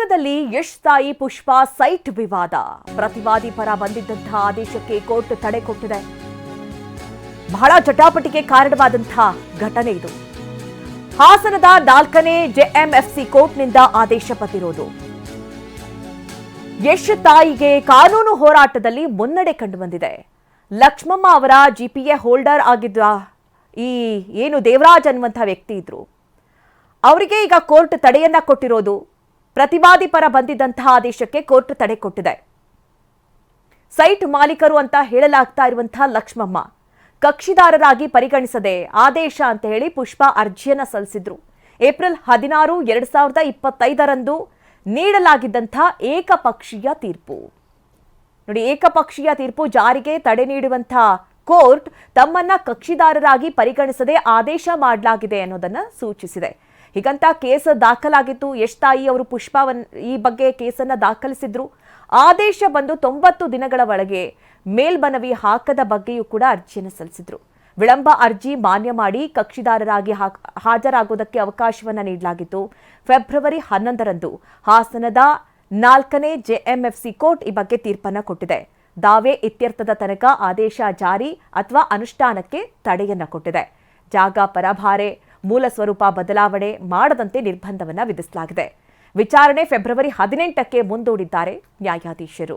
ಹಾಸನದಲ್ಲಿ ಯಶ್ ತಾಯಿ ಪುಷ್ಪಾ ಸೈಟ್ ವಿವಾದ. ಪ್ರತಿವಾದಿ ಪರ ಬಂದಿದ್ದಂತಹ ಆದೇಶಕ್ಕೆ ಕೋರ್ಟ್ ತಡೆ ಕೊಟ್ಟಿದೆ. ಬಹಳ ಜಟಾಪಟಿಗೆ ಕಾರಣವಾದಂತಹ ಘಟನೆ ಇದು. ಹಾಸನದ 4ನೇ ಜೆಎಂಎಫ್ಸಿ ಕೋರ್ಟ್ನಿಂದ ಆದೇಶ ಬಂದಿರೋದು. ಯಶ್ ತಾಯಿಗೆ ಕಾನೂನು ಹೋರಾಟದಲ್ಲಿ ಮುನ್ನಡೆ ಕಂಡು ಬಂದಿದೆ. ಲಕ್ಷ್ಮಮ್ಮ ಅವರ ಜಿಪಿಎ ಹೋಲ್ಡರ್ ಆಗಿದ್ದ ಏನು ದೇವರಾಜ್ ಅನ್ನುವಂತಹ ವ್ಯಕ್ತಿ ಇದ್ರು, ಅವರಿಗೆ ಈಗ ಕೋರ್ಟ್ ತಡೆಯನ್ನ ಕೊಟ್ಟಿರೋದು. ಪ್ರತಿವಾದಿ ಪರ ಬಂದಿದ್ದಂತಹ ಆದೇಶಕ್ಕೆ ಕೋರ್ಟ್ ತಡೆ ಕೊಟ್ಟಿದೆ. ಸೈಟ್ ಮಾಲೀಕರು ಅಂತ ಹೇಳಲಾಗ್ತಾ ಇರುವಂತಹ ಲಕ್ಷ್ಮಮ್ಮ ಕಕ್ಷಿದಾರರಾಗಿ ಪರಿಗಣಿಸದೆ ಆದೇಶ ಅಂತ ಹೇಳಿ ಪುಷ್ಪಾ ಅರ್ಜಿಯನ್ನ ಸಲ್ಲಿಸಿದ್ರು. ಏಪ್ರಿಲ್ 16, 2025ರಂದು ನೀಡಲಾಗಿದ್ದಂತಹ ಏಕಪಕ್ಷೀಯ ತೀರ್ಪು ನೋಡಿ, ಏಕಪಕ್ಷೀಯ ತೀರ್ಪು ಜಾರಿಗೆ ತಡೆ ನೀಡುವಂತಹ ಕೋರ್ಟ್ ತಮ್ಮನ್ನ ಕಕ್ಷಿದಾರರಾಗಿ ಪರಿಗಣಿಸದೆ ಆದೇಶ ಮಾಡಲಾಗಿದೆ ಅನ್ನೋದನ್ನ ಸೂಚಿಸಿದೆ. ಹೀಗಂತ ಕೇಸ್ ದಾಖಲಾಗಿತ್ತು. ಯಶ್ ತಾಯಿ ಅವರು ಈ ಬಗ್ಗೆ ಕೇಸನ್ನ ದಾಖಲಿಸಿದ್ರು. ಆದೇಶ ಬಂದು 90 ದಿನಗಳ ಒಳಗೆ ಮೇಲ್ಮನವಿ ಹಾಕದ ಬಗ್ಗೆಯೂ ಕೂಡ ಅರ್ಜಿಯನ್ನು ಸಲ್ಲಿಸಿದ್ರು. ವಿಳಂಬ ಅರ್ಜಿ ಮಾನ್ಯ ಮಾಡಿ ಕಕ್ಷಿದಾರರಾಗಿ ಹಾಜರಾಗುವುದಕ್ಕೆ ಅವಕಾಶವನ್ನ ನೀಡಲಾಗಿತ್ತು. ಫೆಬ್ರವರಿ 11ರಂದು ಹಾಸನದ 4ನೇ ಜೆಎಂಎಫ್ಸಿ ಕೋರ್ಟ್ ಈ ಬಗ್ಗೆ ತೀರ್ಪನ್ನ ಕೊಟ್ಟಿದೆ. ದಾವೆ ಇತ್ಯರ್ಥದ ತನಕ ಆದೇಶ ಜಾರಿ ಅಥವಾ ಅನುಷ್ಠಾನಕ್ಕೆ ತಡೆಯನ್ನ ಕೊಟ್ಟಿದೆ. ಜಾಗ ಪರಭಾರೆ, ಮೂಲ ಸ್ವರೂಪ ಬದಲಾವಣೆ ಮಾಡದಂತೆ ನಿರ್ಬಂಧವನ್ನ ವಿಧಿಸಲಾಗಿದೆ. ವಿಚಾರಣೆ ಫೆಬ್ರವರಿ 18ಕ್ಕೆ ಮುಂದೂಡಿದ್ದಾರೆ ನ್ಯಾಯಾಧೀಶರು.